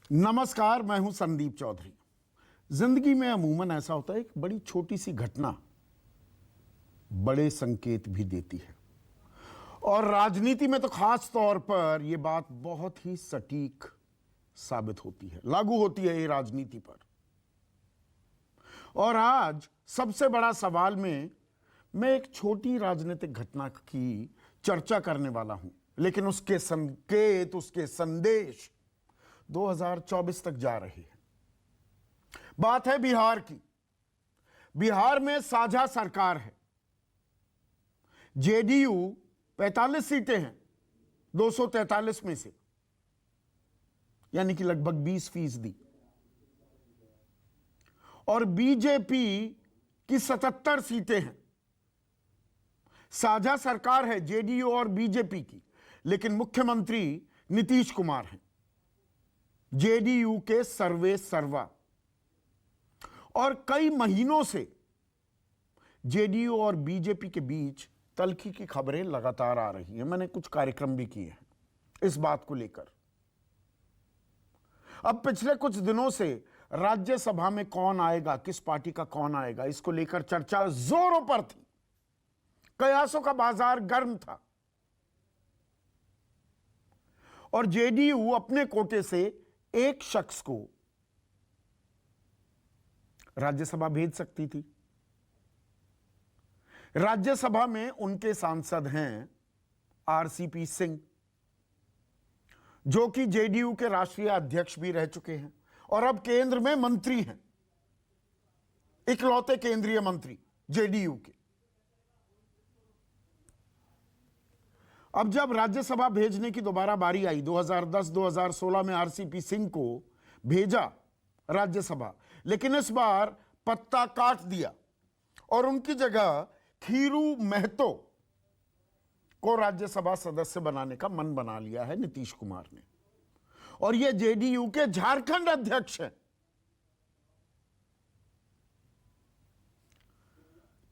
नमस्कार, मैं हूं संदीप चौधरी। जिंदगी में अमूमन ऐसा होता है, एक बड़ी छोटी सी घटना बड़े संकेत भी देती है, और राजनीति में तो खास तौर पर यह बात बहुत ही सटीक साबित होती है, लागू होती है ये राजनीति पर। और आज सबसे बड़ा सवाल में मैं एक छोटी राजनीतिक घटना की चर्चा करने वाला हूं, लेकिन उसके संकेत, उसके संदेश 2024 तक जा रहे हैं। बात है बिहार की। बिहार में साझा सरकार है। जेडीयू 45 सीटें हैं 243 में से, यानी कि लगभग 20%। और बीजेपी की 77 सीटें हैं। साझा सरकार है जेडीयू और बीजेपी की, लेकिन मुख्यमंत्री नीतीश कुमार हैं, जेडीयू के सर्वे सर्वा। और कई महीनों से जेडीयू और बीजेपी के बीच तल्खी की खबरें लगातार आ रही हैं। मैंने कुछ कार्यक्रम भी किए हैं इस बात को लेकर। अब पिछले कुछ दिनों से राज्यसभा में कौन आएगा, किस पार्टी का कौन आएगा, इसको लेकर चर्चा जोरों पर थी। कयासों का बाजार गर्म था और जेडीयू अपने कोटे से एक शख्स को राज्यसभा भेज सकती थी। राज्यसभा में उनके सांसद हैं आरसीपी सिंह, जो कि जेडीयू के राष्ट्रीय अध्यक्ष भी रह चुके हैं और अब केंद्र में मंत्री हैं, इकलौते केंद्रीय मंत्री जेडीयू के। अब जब राज्यसभा भेजने की दोबारा बारी आई, 2010-2016 में आरसीपी सिंह को भेजा राज्यसभा, लेकिन इस बार पत्ता काट दिया और उनकी जगह खीरू महतो को राज्यसभा सदस्य बनाने का मन बना लिया है नीतीश कुमार ने। और यह जेडीयू के झारखंड अध्यक्ष हैं।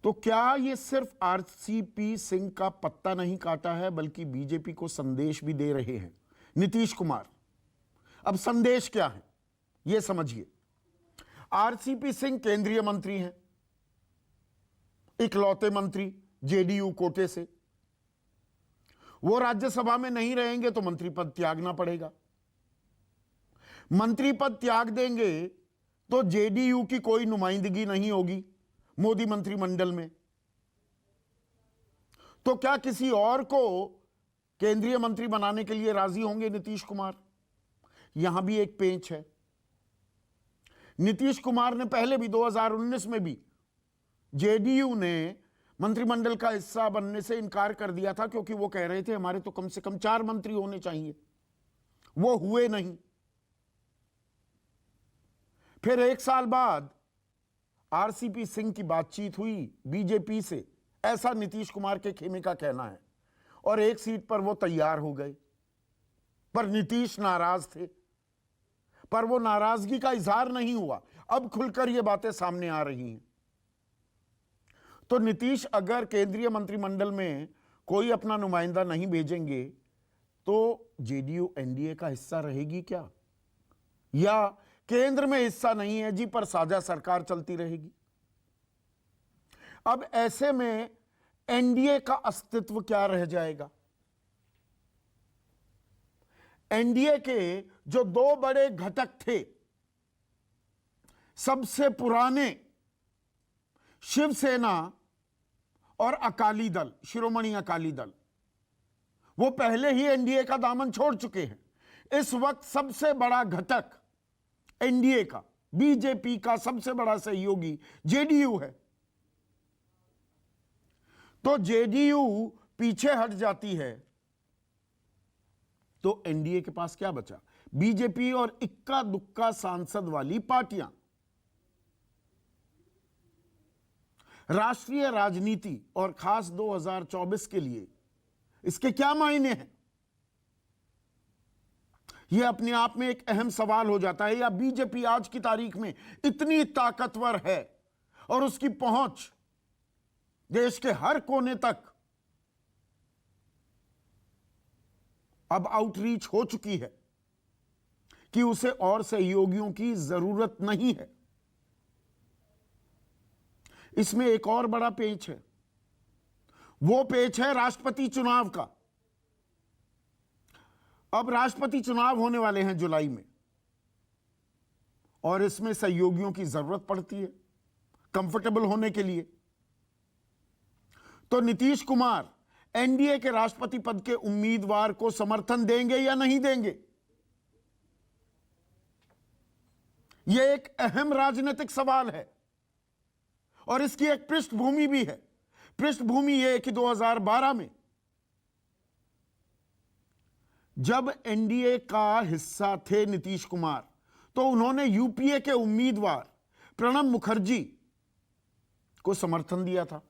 तो क्या यह सिर्फ आरसीपी सिंह का पत्ता नहीं काटा है, बल्कि बीजेपी को संदेश भी दे रहे हैं नीतीश कुमार। अब संदेश क्या है यह समझिए। आरसीपी सिंह केंद्रीय मंत्री हैं, इकलौते मंत्री जेडीयू कोटे से। वो राज्यसभा में नहीं रहेंगे तो मंत्री पद त्यागना पड़ेगा। मंत्री पद त्याग देंगे तो जेडीयू की कोई नुमाइंदगी नहीं होगी मोदी मंत्रिमंडल में। तो क्या किसी और को केंद्रीय मंत्री बनाने के लिए राजी होंगे नीतीश कुमार? यहां भी एक पेंच है। नीतीश कुमार ने पहले भी 2019 में भी जेडीयू ने मंत्रिमंडल का हिस्सा बनने से इनकार कर दिया था, क्योंकि वो कह रहे थे हमारे तो कम से कम 4 मंत्री होने चाहिए। वो हुए नहीं। फिर एक साल बाद आरसीपी सिंह की बातचीत हुई बीजेपी से, ऐसा नीतीश कुमार के खेमे का कहना है, और एक सीट पर वो तैयार हो गए। पर नीतीश नाराज थे, पर वो नाराजगी का इजहार नहीं हुआ। अब खुलकर ये बातें सामने आ रही हैं। तो नीतीश अगर केंद्रीय मंत्रिमंडल में कोई अपना नुमाइंदा नहीं भेजेंगे तो जेडीयू एनडीए का हिस्सा रहेगी क्या? या केंद्र में हिस्सा नहीं है जी, पर साझा सरकार चलती रहेगी? अब ऐसे में एनडीए का अस्तित्व क्या रह जाएगा? एनडीए के जो 2 बड़े घटक थे, सबसे पुराने शिवसेना और अकाली दल, शिरोमणि अकाली दल, वो पहले ही एनडीए का दामन छोड़ चुके हैं। इस वक्त सबसे बड़ा घटक एनडीए का, बीजेपी का सबसे बड़ा सहयोगी जेडीयू है। तो जेडीयू पीछे हट जाती है तो एनडीए के पास क्या बचा? बीजेपी और इक्का दुक्का सांसद वाली पार्टियां। राष्ट्रीय राजनीति और खास 2024 के लिए इसके क्या मायने हैं? यह अपने आप में एक अहम सवाल हो जाता है। या बीजेपी आज की तारीख में इतनी ताकतवर है और उसकी पहुंच देश के हर कोने तक अब आउटरीच हो चुकी है कि उसे और सहयोगियों की जरूरत नहीं है। इसमें एक और बड़ा पेच है, वो पेच है राष्ट्रपति चुनाव का। अब राष्ट्रपति चुनाव होने वाले हैं जुलाई में, और इसमें सहयोगियों की जरूरत पड़ती है कंफर्टेबल होने के लिए। तो नीतीश कुमार एनडीए के राष्ट्रपति पद के उम्मीदवार को समर्थन देंगे या नहीं देंगे, यह एक अहम राजनीतिक सवाल है। और इसकी एक पृष्ठभूमि भी है। पृष्ठभूमि यह कि 2012 में जब एनडीए का हिस्सा थे नीतीश कुमार, तो उन्होंने यूपीए के उम्मीदवार प्रणब मुखर्जी को समर्थन दिया था।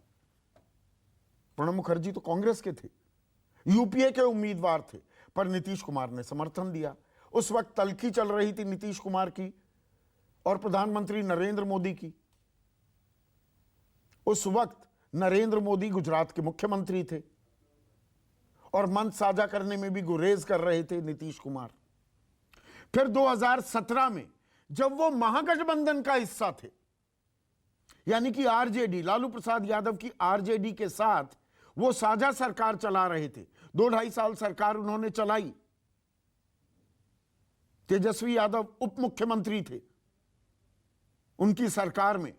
प्रणब मुखर्जी तो कांग्रेस के थे, यूपीए के उम्मीदवार थे, पर नीतीश कुमार ने समर्थन दिया। उस वक्त तल्खी चल रही थी नीतीश कुमार की और प्रधानमंत्री नरेंद्र मोदी की। उस वक्त नरेंद्र मोदी गुजरात के मुख्यमंत्री थे और मंच साझा करने में भी गुरेज कर रहे थे नीतीश कुमार। फिर 2017 में जब वो महागठबंधन का हिस्सा थे, यानी कि आरजेडी, लालू प्रसाद यादव की आरजेडी के साथ वो साझा सरकार चला रहे थे। 2-2.5 साल सरकार उन्होंने चलाई। तेजस्वी यादव उप मुख्यमंत्री थे उनकी सरकार में।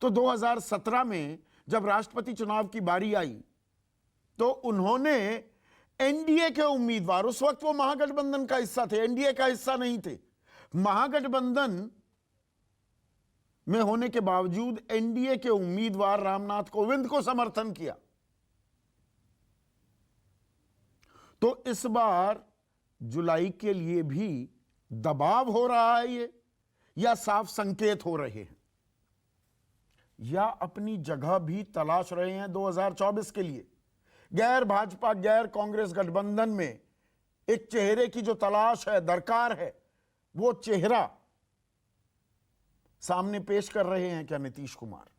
तो 2017 में जब राष्ट्रपति चुनाव की बारी आई, तो उन्होंने एनडीए के उम्मीदवार, उस वक्त वो महागठबंधन का हिस्सा थे, एनडीए का हिस्सा नहीं थे, महागठबंधन में होने के बावजूद एनडीए के उम्मीदवार रामनाथ कोविंद को समर्थन किया। तो इस बार जुलाई के लिए भी दबाव हो रहा है ये, या साफ संकेत हो रहे हैं, या अपनी जगह भी तलाश रहे हैं 2024 के लिए। गैर भाजपा गैर कांग्रेस गठबंधन में एक चेहरे की जो तलाश है, दरकार है, वो चेहरा सामने पेश कर रहे हैं क्या नीतीश कुमार?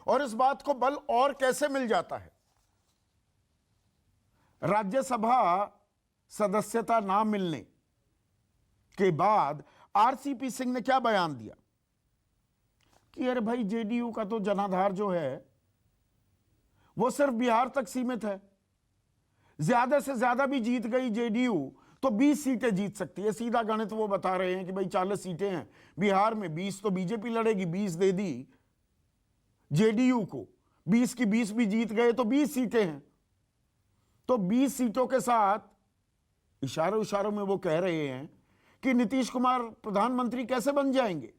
और इस बात को बल और कैसे मिल जाता है? राज्यसभा सदस्यता ना मिलने के बाद आरसीपी सिंह ने क्या बयान दिया कि अरे भाई, जेडीयू का तो जनाधार जो है वो सिर्फ बिहार तक सीमित है, ज्यादा से ज्यादा भी जीत गई जेडीयू तो 20 सीटें जीत सकती है। सीधा गणित वो बता रहे हैं कि भाई 40 सीटें हैं बिहार में, 20 तो बीजेपी लड़ेगी, 20 दे दी जेडीयू को, 20 की 20 भी जीत गए तो 20 सीटें हैं। तो 20 सीटों के साथ इशारों इशारों में वो कह रहे हैं कि नीतीश कुमार प्रधानमंत्री कैसे बन जाएंगे?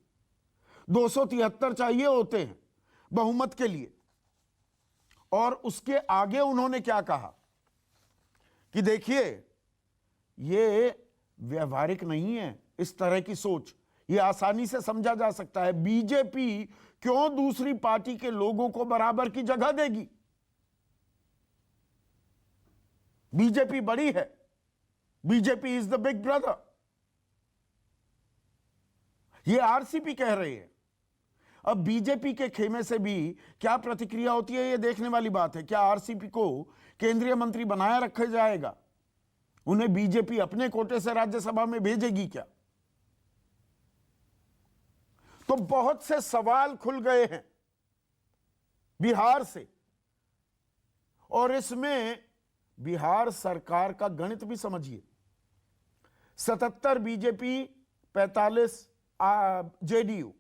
273 चाहिए होते हैं बहुमत के लिए। और उसके आगे उन्होंने क्या कहा कि देखिए, ये व्यवहारिक नहीं है इस तरह की सोच, ये आसानी से समझा जा सकता है। बीजेपी क्यों दूसरी पार्टी के लोगों को बराबर की जगह देगी? बीजेपी बड़ी है, BJP is the big brother, ये आरसीपी कह रहे हैं। अब बीजेपी के खेमे से भी क्या प्रतिक्रिया होती है, ये देखने वाली बात है। क्या आरसीपी को केंद्रीय मंत्री बनाया रखा जाएगा? उन्हें बीजेपी अपने कोटे से राज्यसभा में भेजेगी क्या? तो बहुत से सवाल खुल गए हैं बिहार से, और इसमें बिहार सरकार का गणित भी समझिए। 77 बीजेपी, 45 जेडीयू,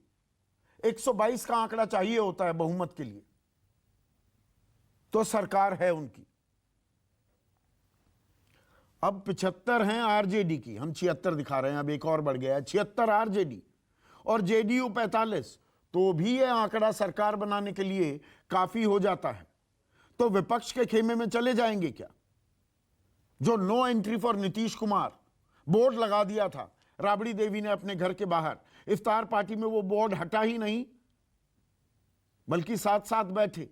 122 का आंकड़ा चाहिए होता है बहुमत के लिए, तो सरकार है उनकी। अब 75 हैं आरजेडी की, हम 76 दिखा रहे हैं, अब एक और बढ़ गया है 76 आरजेडी और जेडीयू 45, तो भी यह आंकड़ा सरकार बनाने के लिए काफी हो जाता है। तो विपक्ष के खेमे में चले जाएंगे क्या? जो no entry for Nitish Kumar board लगा दिया था राबड़ी देवी ने अपने घर के बाहर, इफ्तार पार्टी में वो बोर्ड हटा ही नहीं, बल्कि साथ साथ बैठे।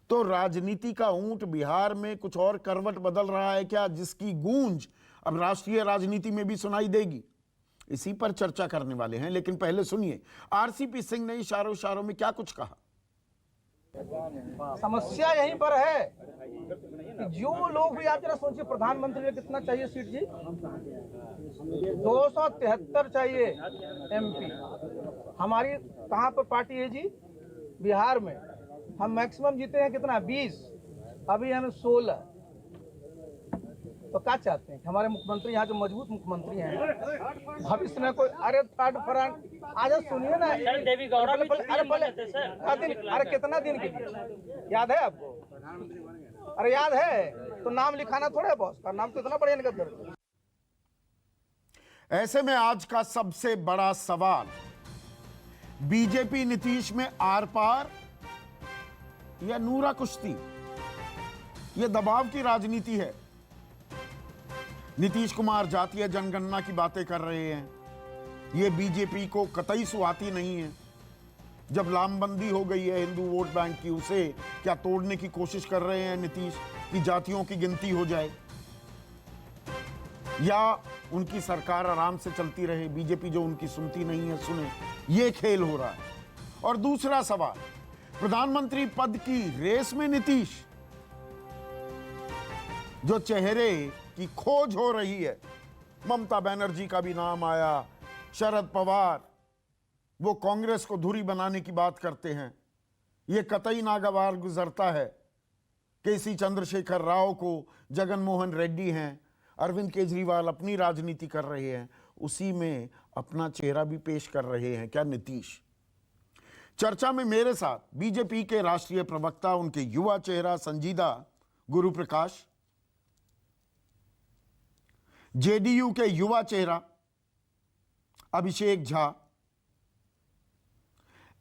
तो राजनीति का ऊंट बिहार में कुछ और करवट बदल रहा है क्या, जिसकी गूंज अब राष्ट्रीय राजनीति में भी सुनाई देगी? इसी पर चर्चा करने वाले हैं, लेकिन पहले सुनिए आरसीपी सिंह ने इशारों इशारों में क्या कुछ कहा। समस्या यहीं पर है कि जो लोग भी, आप जरा सोचिए, प्रधानमंत्री में कितना चाहिए सीट जी? 273 चाहिए एमपी। हमारी कहाँ पर पार्टी है जी? बिहार में। हम मैक्सिमम जीते हैं कितना? 20। अभी हमें 16। तो क्या चाहते हैं कि हमारे मुख्यमंत्री यहाँ जो मजबूत मुख्यमंत्री हैं, भविष्य में कोई, अरे थर्ड फ्रंट, आज सुनिए ना, अरे कितना दिन के लिए याद है आपको? अरे याद है तो नाम लिखाना थोड़ा बॉस का नाम तो इतना बढ़िया निकल कर। ऐसे में आज का सबसे बड़ा सवाल, बीजेपी नीतीश में आर पार या नूरा कुश्ती? यह दबाव की राजनीति है। नीतीश कुमार जातीय जनगणना की बातें कर रहे हैं, यह बीजेपी को कतई सुहाती नहीं है। जब लामबंदी हो गई है हिंदू वोट बैंक की, उसे क्या तोड़ने की कोशिश कर रहे हैं नीतीश की जातियों की गिनती हो जाए, या उनकी सरकार आराम से चलती रहे, बीजेपी जो उनकी सुनती नहीं है सुने, यह खेल हो रहा है। और दूसरा सवाल, प्रधानमंत्री पद की रेस में नीतीश, जो चेहरे की खोज हो रही है, ममता बनर्जी का भी नाम आया, शरद पवार, वो कांग्रेस को धुरी बनाने की बात करते हैं। यह कतई नागवार गुजरता है केसी चंद्रशेखर राव को जगन मोहन रेड्डी हैं, अरविंद केजरीवाल अपनी राजनीति कर रहे हैं, उसी में अपना चेहरा भी पेश कर रहे हैं क्या नीतीश? चर्चा में मेरे साथ बीजेपी के राष्ट्रीय प्रवक्ता, उनके युवा चेहरा संजीदा गुरु प्रकाश, जेडीयू के युवा चेहरा अभिषेक झा,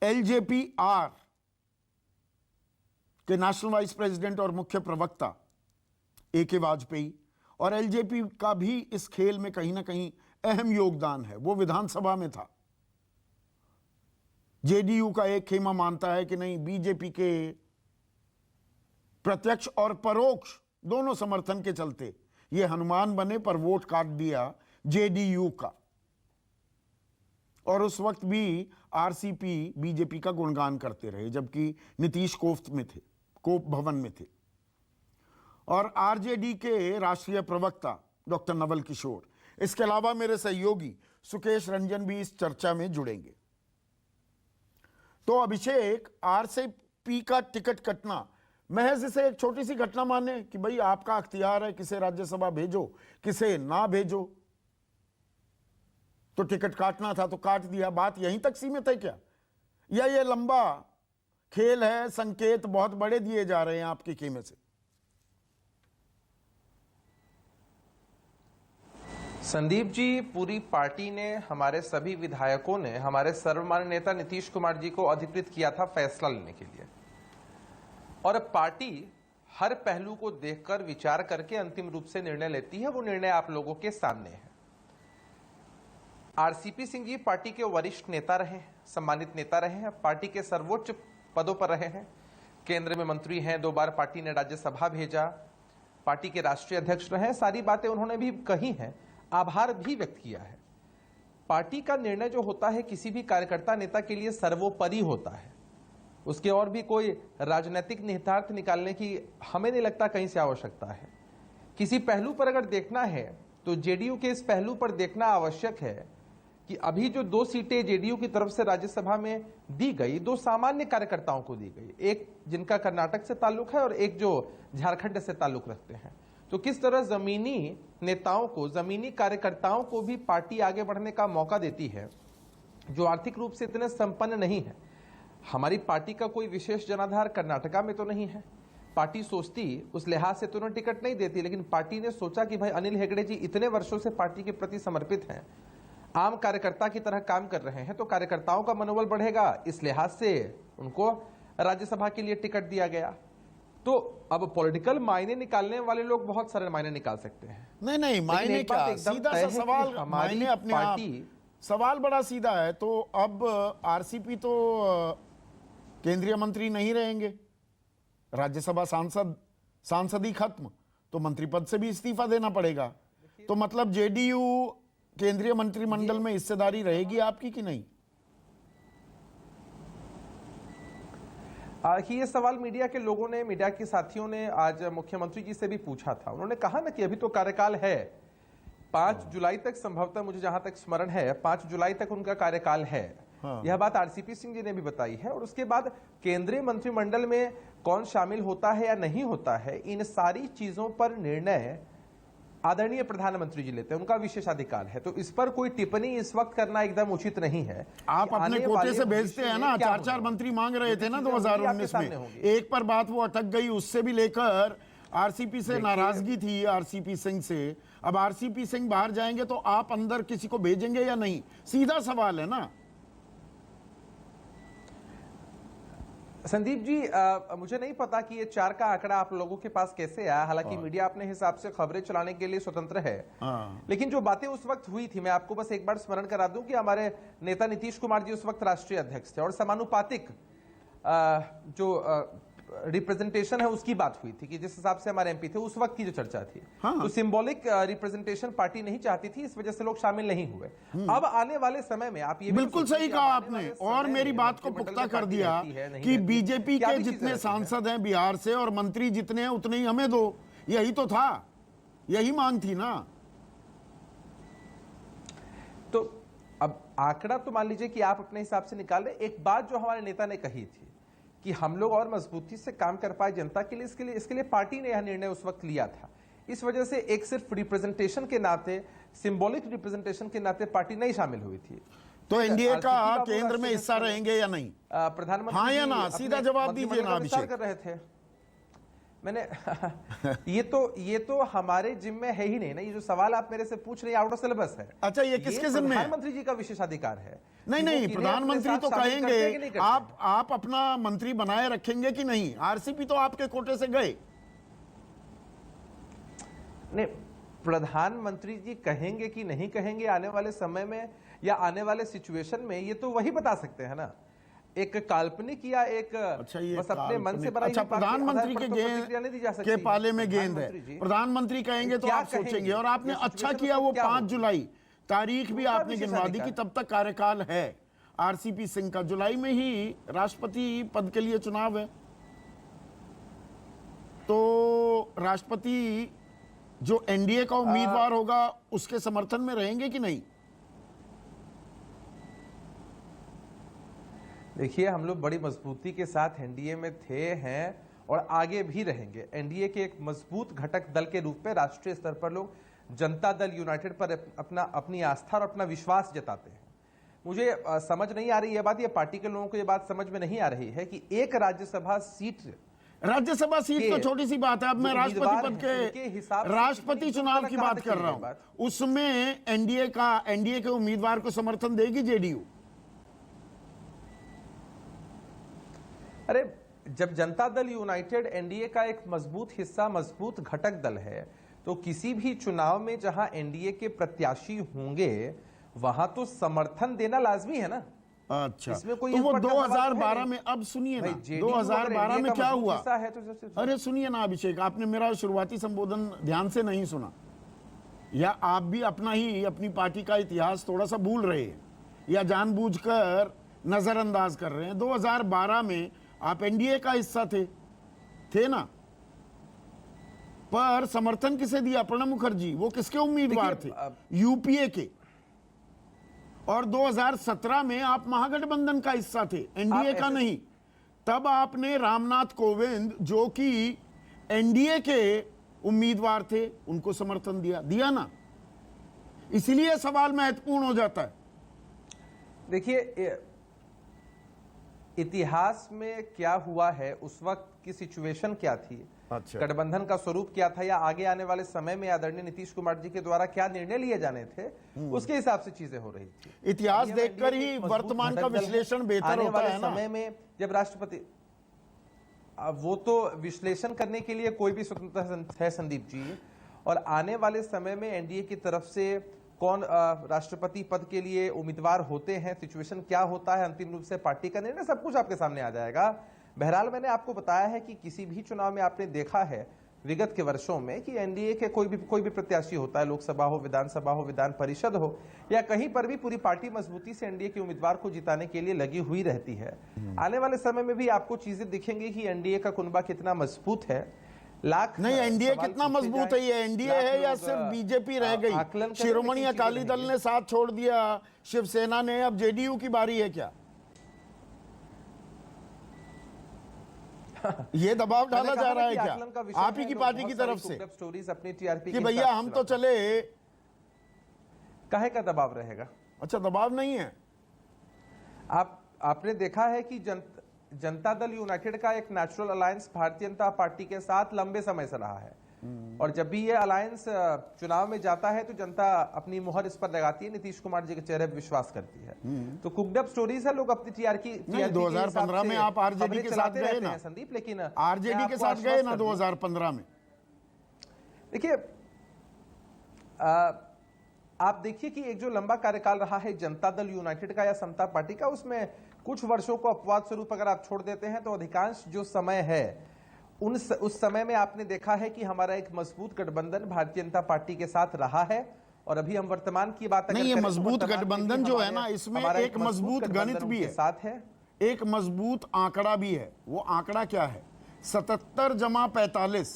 एलजेपी-आर के नेशनल वाइस प्रेसिडेंट और मुख्य प्रवक्ता ए.के. वाजपेयी, और एलजेपी का भी इस खेल में कहीं ना कहीं अहम योगदान है, वो विधानसभा में था। जेडीयू का एक खेमा मानता है कि नहीं, बीजेपी के प्रत्यक्ष और परोक्ष दोनों समर्थन के चलते ये हनुमान बने पर वोट काट दिया जेडीयू का, और उस वक्त भी आरसीपी बीजेपी का गुणगान करते रहे जबकि नीतीश कोप भवन में थे। और आरजेडी के राष्ट्रीय प्रवक्ता डॉक्टर नवल किशोर, इसके अलावा मेरे सहयोगी सुकेश रंजन भी इस चर्चा में जुड़ेंगे। तो अभिषेक, आरसीपी का टिकट कटना महज इसे एक छोटी सी घटना माने कि भाई आपका अख्तियार है, किसे राज्यसभा भेजो किसे ना भेजो, तो टिकट काटना था तो काट दिया, बात यहीं तक सीमित है क्या? या ये लंबा खेल है, संकेत बहुत बड़े दिए जा रहे हैं आपके खेमे से? संदीप जी, पूरी पार्टी ने, हमारे सभी विधायकों ने हमारे सर्वमान्य नेता नीतीश कुमार जी को अधिकृत किया था फैसला लेने के लिए, और अब पार्टी हर पहलू को देखकर विचार करके अंतिम रूप से निर्णय लेती है। वो निर्णय आप लोगों के सामने है। आरसीपी सिंह जी पार्टी के वरिष्ठ नेता रहे हैं, सम्मानित नेता रहे हैं, पार्टी के सर्वोच्च पदों पर रहे हैं, केंद्र में मंत्री हैं, 2 बार पार्टी ने राज्यसभा भेजा, पार्टी के राष्ट्रीय अध्यक्ष रहे, सारी बातें उन्होंने भी कही हैं, आभार भी व्यक्त किया है। पार्टी का निर्णय जो होता है किसी भी कार्यकर्ता नेता के लिए सर्वोपरि होता है, उसके और भी कोई राजनीतिक निहितार्थ निकालने की हमें नहीं लगता कहीं से आवश्यकता है। किसी पहलू पर अगर देखना है तो जेडीयू के इस पहलू पर देखना आवश्यक है कि अभी जो 2 सीटें जेडीयू की तरफ से राज्यसभा में दी गई, 2 सामान्य कार्यकर्ताओं को दी गई, एक जिनका कर्नाटक से ताल्लुक है और एक जो झारखंड से ताल्लुक रखते हैं। तो किस तरह जमीनी नेताओं को, जमीनी कार्यकर्ताओं को भी पार्टी आगे बढ़ने का मौका देती है जो आर्थिक रूप से इतने संपन्न नहीं है। हमारी पार्टी का कोई विशेष जनाधार कर्नाटका में तो नहीं है, पार्टी सोचती उस लिहाज से तो उन्हें टिकट नहीं देती, लेकिन पार्टी ने सोचा कि भाई अनिल हेगड़े जी इतने वर्षों से पार्टी के प्रति समर्पित हैं, आम कार्यकर्ता की तरह काम कर रहे हैं, तो कार्यकर्ताओं का मनोबल बढ़ेगा, इस लिहाज से उनको राज्यसभा के लिए टिकट दिया गया। तो अब पॉलिटिकल मायने निकालने वाले लोग बहुत सारे मायने निकाल सकते हैं। नहीं, मायने क्या, सीधा सा सवाल, मायने अपने आप, सवाल बड़ा सीधा है। तो अब आरसीपी तो केंद्रीय मंत्री नहीं रहेंगे, राज्यसभा सांसद ही खत्म, तो मंत्री पद से भी इस्तीफा देना पड़ेगा। तो मतलब जेडीयू केंद्रीय मंत्रिमंडल में हिस्सेदारी रहेगी आपकी कि नहीं? ये सवाल मीडिया के लोगों ने, मीडिया के साथियों ने आज मुख्यमंत्री जी से भी पूछा था। उन्होंने कहा ना कि अभी तो कार्यकाल है, 5 जुलाई तक, संभवतः मुझे जहां तक स्मरण है 5 जुलाई तक उनका कार्यकाल है। यह बात आरसीपी सिंह जी ने भी बताई है। और उसके बाद केंद्रीय मंत्रिमंडल में कौन शामिल होता है या नहीं होता है, इन सारी चीजों पर निर्णय आदरणीय प्रधानमंत्री जी लेते हैं, उनका विशेषाधिकार है। तो इस पर कोई टिप्पणी इस वक्त करना एकदम उचित नहीं है। आप अपने कोटे से भेजते हैं ना, 4 मंत्री मांग रहे थे ना 2019 में, एक पर बात वो अटक गई, उससे भी लेकर आरसीपी से नाराजगी थी आरसीपी सिंह से। अब आरसीपी सिंह बाहर जाएंगे तो आप अंदर किसी को भेजेंगे या नहीं, सीधा सवाल है ना। संदीप जी, मुझे नहीं पता कि ये 4 का आंकड़ा आप लोगों के पास कैसे आया। हालांकि मीडिया अपने हिसाब से खबरें चलाने के लिए स्वतंत्र है, लेकिन जो बातें उस वक्त हुई थी, मैं आपको बस एक बार स्मरण करा दूं कि हमारे नेता नीतीश कुमार जी उस वक्त राष्ट्रीय अध्यक्ष थे और समानुपातिक जो रिप्रेजेंटेशन है उसकी बात हुई थी कि जिस हिसाब से हमारे एमपी थे, उस वक्त की जो चर्चा थी, तो सिंबॉलिक रिप्रेजेंटेशन पार्टी नहीं चाहती थी, इस वजह से लोग शामिल नहीं हुए। अब आने वाले समय में आप ये बिल्कुल सही कहा आपने, और मेरी बात को पुख्ता कर दिया कि बीजेपी के जितने सांसद हैं बिहार से और मंत्री जितने हैं उतने ही हमें दो, यही तो था, यही मांग थी ना। तो अब आंकड़ा तो मान लीजिए कि आप अपने हिसाब से निकाल रहे। एक बात जो हमारे नेता ने कही थी कि हम लोग और मजबूती से काम कर पाए जनता के लिए, इसके लिए पार्टी ने यह निर्णय उस वक्त लिया था। इस वजह से एक सिर्फ रिप्रेजेंटेशन के नाते, सिंबॉलिक रिप्रेजेंटेशन के नाते पार्टी नहीं शामिल हुई थी। तो एनडीए का केंद्र में हिस्सा रहेंगे या नहीं, प्रधानमंत्री हाँ या ना, सीधा जवाब दीजिए ना अभिषेक। कर रहे थे मैंने ये तो हमारे जिम्मे है ही नहीं ना। ये जो सवाल आप मेरे से पूछ रहे हैं आउट ऑफ सिलेबस है। अच्छा, ये किसके जिम्मे है? प्रधानमंत्री जी का विशेषाधिकार है। नहीं, प्रधानमंत्री तो कहेंगे, आप अपना मंत्री बनाए रखेंगे कि नहीं? आरसीपी तो आपके कोटे से गए। नहीं, प्रधानमंत्री जी कहेंगे कि नहीं कहेंगे आने वाले समय में या आने वाले सिचुएशन में, ये तो वही बता सकते हैं ना। एक काल्पनिक या एक बस अपने मन से बनाई। अच्छा, प्रधानमंत्री के गेंद के पाले में गेंद है, प्रधानमंत्री कहेंगे तो आप सोचेंगे। और आपने अच्छा किया वो 5 जुलाई तारीख भी आपने गिनवा दी कि तब तक कार्यकाल है आरसीपी सिंह का। जुलाई में ही राष्ट्रपति पद के लिए चुनाव है, तो राष्ट्रपति जो एनडीए का उम्मीदवार होगा उसके समर्थन में रहेंगे कि नहीं? देखिए, हम लोग बड़ी मजबूती के साथ एनडीए में थे, हैं और आगे भी रहेंगे। एनडीए के एक मजबूत घटक दल के रूप में राष्ट्रीय स्तर पर लोग जनता दल यूनाइटेड पर अपनी आस्था और अपना विश्वास जताते हैं। मुझे समझ नहीं आ रही ये बात, ये पार्टी के लोगों को ये बात समझ में नहीं आ रही है कि एक राज्यसभा सीट तो छोटी सी बात है। अब मैं राष्ट्रपति पद के राष्ट्रपति चुनाव की बात कर रहा हूं, उसमें एनडीए के उम्मीदवार को समर्थन देगी जेडीयू। अरे, जब जनता दल यूनाइटेड एनडीए का एक मजबूत हिस्सा, मजबूत घटक दल है, तो किसी भी चुनाव में जहां एनडीए के प्रत्याशी होंगे वहां तो समर्थन देना लाजमी है ना। अच्छा, इसमें कोई तो वो 2012 में, अब सुनिए ना, 2012 में क्या हुआ? अरे सुनिए ना अभिषेक, आपने मेरा शुरुआती संबोधन ध्यान से नहीं सुना, या आप भी अपनी पार्टी का इतिहास थोड़ा सा भूल रहे हैं या जानबूझकर नजरअंदाज कर रहे हैं। 2012 में आप एनडीए का हिस्सा थे ना, पर समर्थन किसे दिया? प्रणब मुखर्जी, वो किसके उम्मीदवार थे? यूपीए के। और 2017 में आप महागठबंधन का हिस्सा थे, एनडीए का नहीं। तब आपने रामनाथ कोविंद, जो कि एनडीए के उम्मीदवार थे, उनको समर्थन दिया ना। इसीलिए सवाल महत्वपूर्ण हो जाता है। देखिए, इतिहास में क्या हुआ है, उस वक्त की सिचुएशन क्या थी, अच्छा, गठबंधन का स्वरूप क्या था, या आगे आने वाले समय में आदरणीय नीतीश कुमार जी के द्वारा क्या निर्णय लिए जाने थे, उसके हिसाब से चीजें हो रही थी। इतिहास देखकर ही वर्तमान का विश्लेषण बेहतर होता है ना। समय में जब राष्ट्रपति, वो तो विश्लेषण करने के लिए कोई भी स्वतंत्र है संदीप जी, और आने वाले समय में एनडीए की तरफ से कौन राष्ट्रपति पद के लिए उम्मीदवार होते हैं, सिचुएशन क्या होता है, अंतिम रूप से पार्टी का निर्णय, सब कुछ आपके सामने आ जाएगा। बहरहाल मैंने आपको बताया है कि किसी भी चुनाव में आपने देखा है विगत के वर्षों में कि एनडीए के कोई भी प्रत्याशी होता है, लोकसभा हो, विधानसभा हो, विधान परिषद हो या कहीं पर भी, पूरी पार्टी मजबूती से एनडीए के उम्मीदवार को जिताने के लिए लगी हुई रहती है। आने वाले समय में भी आपको चीजें दिखेंगी कि एनडीए का कुनबा कितना मजबूत है। लाख नहीं, एनडीए सवाल कितना पूछे मजबूत जाए, है, ये एनडीए लाख है या लोग, सिर्फ बीजेपी रह आकलन गई? करें, शिरोमणि लेकिन अकाली चीजें दल रहेंगी। ने साथ छोड़ दिया शिवसेना ने, अब जेडीयू की बारी है क्या? ये दबाव डाला जा रहा है क्या आप ही की पार्टी की तरफ से स्टोरीज अपनी टीआरपी कि भैया हम तो चले? काहे का दबाव रहेगा? अच्छा, दबाव नहीं है। आपने देखा है कि जनता दल यूनाइटेड का एक natural alliance Bharatiya Janata party के साथ लंबे समय से रहा है, और जब भी ये अलायंस चुनाव में जाता है तो जनता अपनी मुहर इस पर लगाती है, नीतीश कुमार जी के चेहरे पर विश्वास करती है। तो कुकड अप स्टोरीज है, लोग अपनी टीआरपी 2015 में आप आरजेडी के साथ गए ना संदीप, लेकिन आरजेडी के साथ गए ना 2015 में। देखिए, आप देखिए कि एक जो लंबा कार्यकाल रहा है जनता दल यूनाइटेड का या समता पार्टी का, उसमें कुछ वर्षों को अपवाद स्वरूप अगर आप छोड़ देते हैं तो अधिकांश जो समय है उस समय में आपने देखा है कि हमारा एक मजबूत गठबंधन भारतीय जनता पार्टी के साथ रहा है। और अभी हम वर्तमान की बात नहीं, ये मजबूत गठबंधन जो है ना, इसमें एक मजबूत गणित भी है, साथ है एक मजबूत आंकड़ा भी है। वो आंकड़ा क्या है? 77 जमा 45,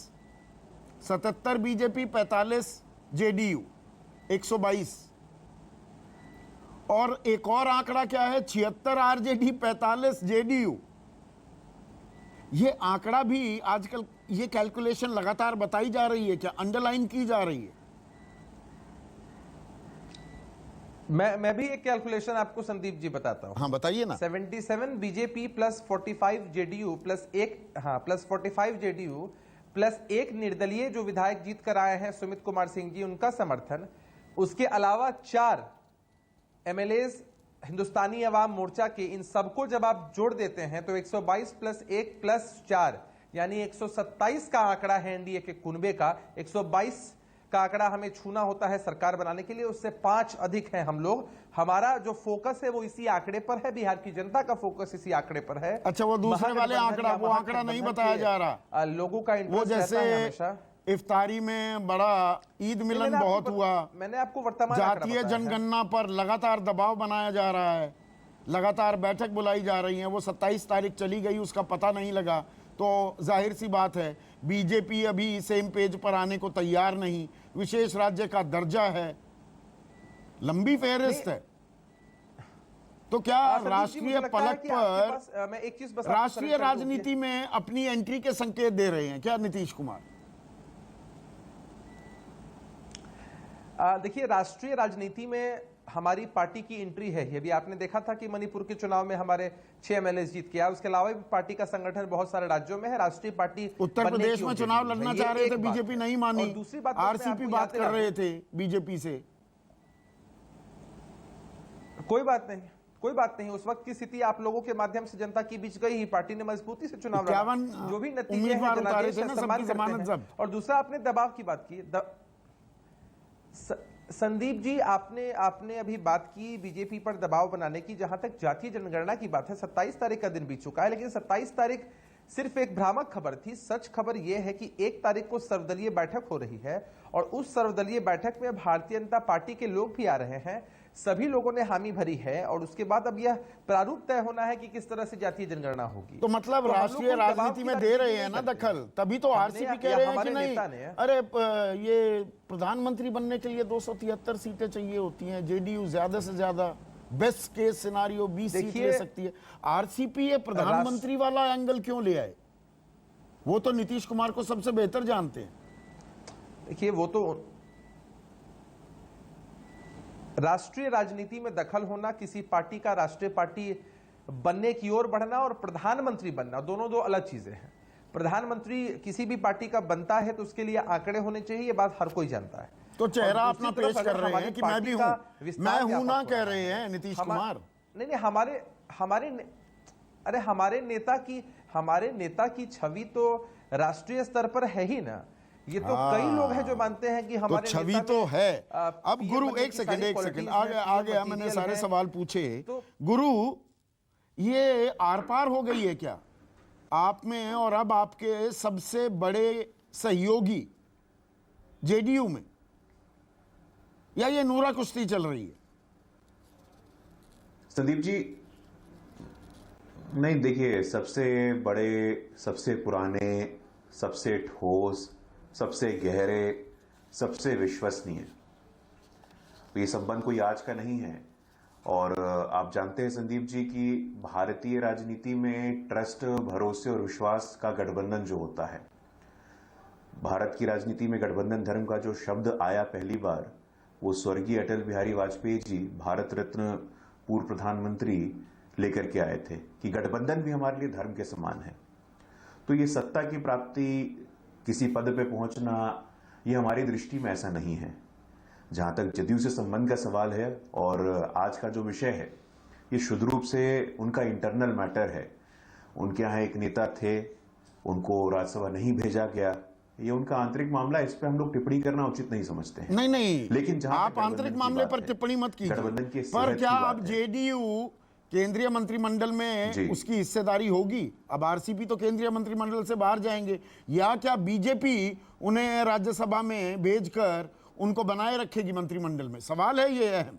77 बीजेपी, 45 जेडीयू, 122। और एक और आंकड़ा क्या है? 76 आरजेडी, 45 जेडीयू। ये आंकड़ा भी आजकल, ये कैलकुलेशन लगातार बताई जा रही है क्या, अंडरलाइन की जा रही है? मैं भी एक कैलकुलेशन आपको संदीप जी बताता हूं। हाँ, बताइए ना। 77 BJP plus 45 JDU plus 45 JDU plus 1 निर्दलीय जो विधायक जीत कर आए हैं सुमित कुमार सिंह जी, उनका समर्थन, उसके अलावा 4 एमएलएज हिंदुस्तानी अवाम मोर्चा के, इन सबको जब आप जोड़ देते हैं तो 122 प्लस 1 प्लस 4 यानी 127 का आंकड़ा है एनडीए के कुनबे का। 122 का आंकड़ा हमें छूना होता है सरकार बनाने के लिए, उससे 5 अधिक हैं हम लोग। हमारा जो फोकस है वो इसी आंकड़े पर है, बिहार की जनता का फोकस इसी आंकड़े पर है। अच्छा, वो दूसरे वाले आंकड़ा, वो आंकड़ा नहीं बताया जा रहा, लोगों का वो इंटरेस्ट रहता है हमेशा। जैसे इफ्तारी में बड़ा ईद मिलन बहुत हुआ, मैंने आपको वर्तमान जातीय जनगणना पर लगातार दबाव बनाया जा रहा है, लगातार बैठक बुलाई जा रही है, वो 27 तारीख चली गई, उसका पता नहीं लगा। तो जाहिर सी बात है बीजेपी अभी सेम पेज पर आने को तैयार नहीं, विशेष राज्य का दर्जा है, लंबी फेहरिस्त है। तो क्या राष्ट्रीय पलक पर मैं एक चीज बस राष्ट्रीय राजनीति में अपनी एंट्री के संकेत दे रहे हैं क्या नीतीश कुमार? देखिए, राष्ट्रीय राजनीति में हमारी पार्टी की एंट्री है। ये भी आपने देखा था कि मणिपुर के चुनाव में हमारे 6 एमएलए जीत के आए। उसके अलावा भी पार्टी का संगठन बहुत सारे राज्यों में है। राष्ट्रीय पार्टी उत्तर प्रदेश में चुनाव लड़ना चाह रहे थे, बीजेपी नहीं मानी। दूसरी बात, आरसीपी बात कर रहे थे बीजेपी से। कोई बात नहीं, कोई बात नहीं। उस वक्त की स्थिति आप लोगों के माध्यम से जनता के बीच गई ही, पार्टी ने मजबूती से चुनाव लड़ा। जो भी नतीजे हैं जनादेश है, सम्मान करते हैं। और दूसरा, आपने दबाव की बात की, संदीप जी, आपने अभी बात की बीजेपी पर दबाव बनाने की। जहां तक जातीय जनगणना की बात है, 27 तारीख का दिन बीत चुका है, लेकिन 27 तारीख सिर्फ एक भ्रामक खबर थी। सच खबर यह है कि 1 तारीख को सर्वदलीय बैठक हो रही है, और उस सर्वदलीय बैठक में भारतीय जनता पार्टी के लोग भी आ रहे हैं। सभी लोगों ने हामी भरी है, और उसके बाद अब यह प्रारूप तय होना है कि किस तरह से जातीय जनगणना होगी। तो मतलब राष्ट्रीय राजनीति में दे रहे हैं ना दखल, तभी तो आरसीपी कह रहे हैं कि नहीं, अरे ये प्रधानमंत्री बनने के लिए 273 सीटें चाहिए होती हैं, जेडीयू ज्यादा से ज्यादा बेस्ट केस सिनारियो 20 सीट ले सकती है। आरसीपी ये प्रधानमंत्री वाला एंगल क्यों ले आए? वो तो नीतीश कुमार को सबसे बेहतर जानते हैं। देखिए, वो तो राष्ट्रीय राजनीति में दखल होना, किसी पार्टी का राष्ट्रीय पार्टी बनने की ओर बढ़ना और प्रधानमंत्री बनना, दोनों दो अलग चीजें हैं। प्रधानमंत्री किसी भी पार्टी का बनता है तो उसके लिए आंकड़े होने चाहिए, ये बात हर कोई जानता है। तो चेहरा अपना पेश कर रहे हैं कि मैं भी हूं, मैं हूं ना कह रहे हैं नीतीश कुमार। नहीं, हमारे नेता की छवि तो राष्ट्रीय स्तर पर है ही ना। ये तो कई लोग हैं जो मानते हैं कि हमारे तो छवि तो है। अब गुरु, एक सेकंड आ गया, मैंने सारे सवाल पूछे। गुरु, ये आर पार हो गई है क्या आप में और अब आपके सबसे बड़े सहयोगी जेडीयू में, या ये नूरा कुश्ती चल रही है? संदीप जी, नहीं, देखिए, सबसे बड़े, सबसे पुराने, सबसे ठोस, सबसे गहरे, सबसे विश्वसनीय, तो ये संबंध कोई आज का नहीं है। और आप जानते हैं संदीप जी कि भारतीय राजनीति में ट्रस्ट, भरोसे और विश्वास का गठबंधन जो होता है, भारत की राजनीति में गठबंधन धर्म का जो शब्द आया पहली बार, वो स्वर्गीय अटल बिहारी वाजपेयी जी, भारत रत्न पूर्व प्रधानमंत्री, लेकर के आए थे कि गठबंधन भी हमारे लिए धर्म के समान है। तो ये सत्ता की प्राप्ति, किसी पद पे पहुंचना, ये हमारी दृष्टि में ऐसा नहीं है। जहां तक जदयू से संबंध का सवाल है और आज का जो विषय है, ये शुद्ध रूप से उनका इंटरनल मैटर है। उनके यहाँ एक नेता थे, उनको राज्यसभा नहीं भेजा गया, ये उनका आंतरिक मामला है, इस पे हम लोग टिप्पणी करना उचित नहीं समझते हैं। नहीं, लेकिन जहां आप आंतरिक मामले पर टिप्पणी मत गठबंधन कीजिए, की पर सेहत क्या की बात अब है। जेडीयू केंद्रीय मंत्रिमंडल में उसकी हिस्सेदारी होगी? अब आरसीपी तो केंद्रीय मंत्रिमंडल से बाहर जाएंगे, या क्या बीजेपी उन्हें राज्यसभा में भेजकर उनको बनाए रखेगी मंत्रिमंडल में? सवाल है ये अहम।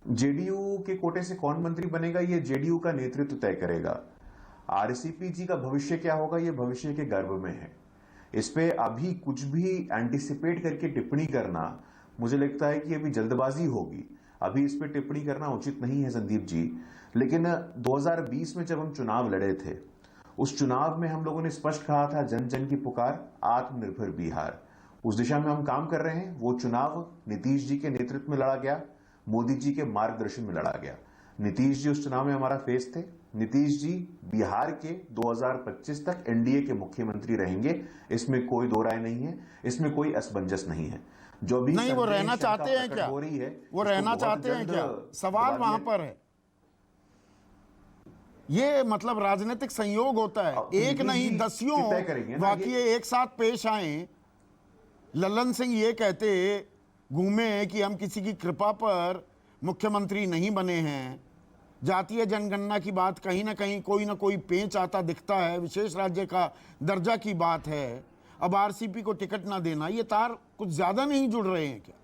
जेडीयू के कोटे से कौन मंत्री बनेगा, ये जेडीयू का नेतृत्व तय करेगा। आरसीपी जी का भविष्य क्या होगा, ये भविष्य के गर्भ में है। इस पे अभी कुछ भी एंटिसिपेट करके टिप्पणी करना, मुझे लगता है कि अभी जल्दबाजी होगी। अभी इस पे टिप्पणी करना उचित नहीं है संदीप जी। लेकिन 2020 में जब हम चुनाव लड़े थे, उस चुनाव में हम लोगों ने स्पष्ट कहा था, जन जन की पुकार, आत्मनिर्भर बिहार। उस दिशा में हम काम कर रहे हैं। वो चुनाव नीतीश जी के नेतृत्व में लड़ा गया, मोदी जी के मार्गदर्शन में लड़ा गया। नीतीश जी उस चुनाव में हमारा फेस थे। नीतीश जी बिहार के 2025 तक एनडीए के मुख्यमंत्री रहेंगे, इसमें कोई दो राय नहीं है, इसमें कोई असमंजस नहीं है। जो भी नहीं, वो रहना चाहते हैं क्या? हो रही है, वो रहना चाहते हैं क्या? सवाल वहां पर है। ये मतलब राजनीतिक संयोग होता है, एक नहीं दसियों वाकये एक साथ पेश आए। ललन सिंह ये कहते घूमे कि हम किसी की कृपा पर मुख्यमंत्री नहीं बने हैं। जातीय जनगणना की बात कहीं ना कोई पेंच आता दिखता है। विशेष राज्य का दर्जा की बात है। अब आरसीपी को टिकट ना देना, ये तार कुछ ज्यादा नहीं जुड़ रहे हैं क्या?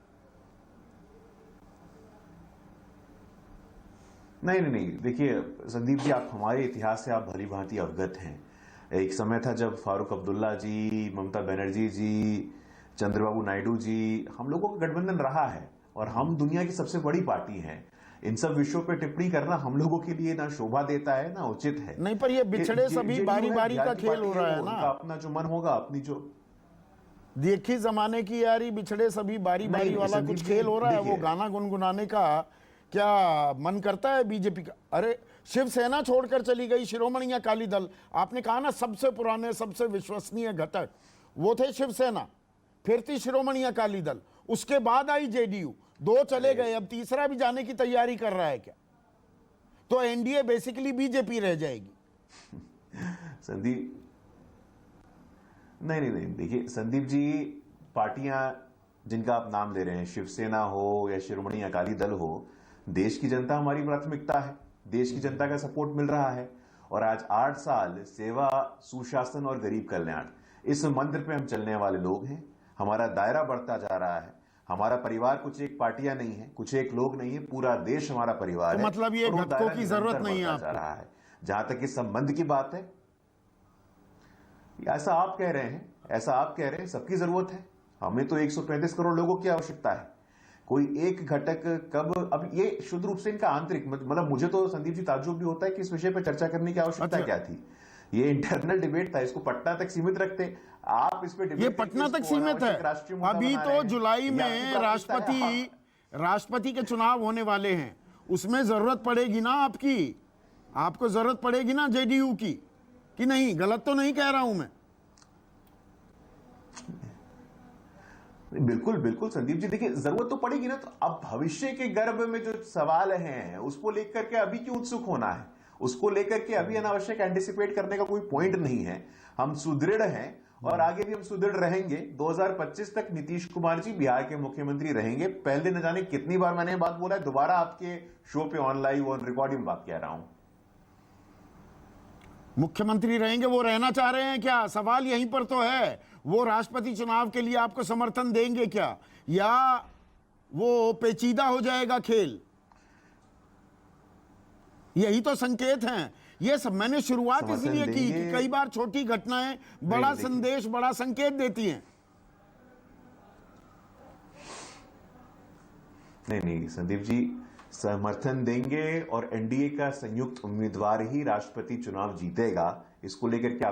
नहीं, देखिए संदीप जी, आप हमारे इतिहास से आप भली भांति अवगत हैं। एक समय था जब फारूक अब्दुल्ला जी, ममता बनर्जी जी, चंद्रबाबू नायडू जी, हम लोगों का गठबंधन रहा है और हम दुनिया की सबसे बड़ी पार्टी हैं। इन सब विषयों पे टिप्पणी करना हम लोगों के लिए ना शोभा देता है ना उचित है। नहीं, पर ये बिछड़े सभी बारी बारी का खेल हो रहा है ना। अपना जो मन होगा, अपनी जो देखी जमाने की यारी, बिछड़े सभी बारी बारी वाला कुछ खेल हो रहा है। वो गाना गुनगुनाने का क्या मन करता है बीजेपी का? अरे शिवसेना छोड़कर चली गई शिरोमणि अकाली दल। आपने कहा ना सबसे पुराने, सबसे विश्वसनीय घटक वो थे शिवसेना, फिर थी शिरोमणि अकाली दल, उसके बाद आई जेडीयू। दो चले गए, अब तीसरा भी जाने की तैयारी कर रहा है क्या? तो एनडीए बेसिकली बीजेपी रह जाएगी। संदीप, नहीं, देखिए संदीप जी, पार्टियां जिनका आप नाम ले रहे हैं, शिवसेना हो या शिरोमणि अकाली दल हो, देश की जनता हमारी प्राथमिकता है। देश की जनता का सपोर्ट मिल रहा है और आज 8 साल सेवा, सुशासन और गरीब कल्याण, इस मंत्र पे हम चलने वाले लोग हैं। हमारा दायरा बढ़ता जा रहा है। हमारा परिवार कुछ एक पार्टियां नहीं है, कुछ एक लोग नहीं है, पूरा देश हमारा परिवार है। मतलब ये घटकों की जरूरत नहीं है आपको? रहा है। जहां तक इस संबंध की बात है, ऐसा आप कह रहे हैं, सबकी जरूरत है। हमें तो 135 करोड़ लोगों की आवश्यकता है। कोई एक घटक कब, अब ये शुद्ध रूप से इनका आंतरिक, मतलब मुझे तो संदीप जी ताज्जुब भी होता है कि इस विषय पर चर्चा करने की आवश्यकता क्या थी। ये इंटरनल डिबेट था, इसको पटना तक सीमित रखते। आप इस पे ये पटना तक सीमित है। अभी तो जुलाई में राष्ट्रपति के चुनाव होने वाले हैं, उसमें जरूरत पड़ेगी ना आपकी, आपको जरूरत पड़ेगी ना जेडीयू की, कि नहीं? गलत तो नहीं कह रहा हूं मैं? बिल्कुल संदीप जी, देखिए जरूरत तो पड़ेगी ना। तो अब भविष्य के गर्भ में जो सवाल हैं, उसको लेकर के अभी क्यों उत्सुक होना है? उसको लेकर के अभी अनावश्यक एंटिसिपेट करने का कोई पॉइंट नहीं है। हम सुदृढ़ हैं और आगे भी हम सुदृढ़ रहेंगे। 2025 तक नीतीश कुमार जी बिहार के मुख्यमंत्री रहेंगे। पहले न जाने कितनी बार मैंने बात बोला है, दोबारा आपके शो पे ऑन लाइव और रिकॉर्डिंग बात कह रहा हूं। मुख्यमंत्री रहेंगे, वो रहना चाह रहे हैं क्या? सवाल यहीं पर तो है। वो राष्ट्रपति चुनाव के लिए आपको समर्थन देंगे क्या, या वो पेचीदा हो जाएगा खेल? यही तो संकेत हैं। ये सब मैंने शुरुआत समर्थन इसलिए की कि देंगे। कई बार छोटी घटनाएं बड़ा देखिए। संदेश, बड़ा संकेत देती हैं। नहीं संदीप जी, समर्थन देंगे और एनडीए का संयुक्त उम्मीदवार ही राष्ट्रपति चुनाव जीतेगा, इसको लेकर के आप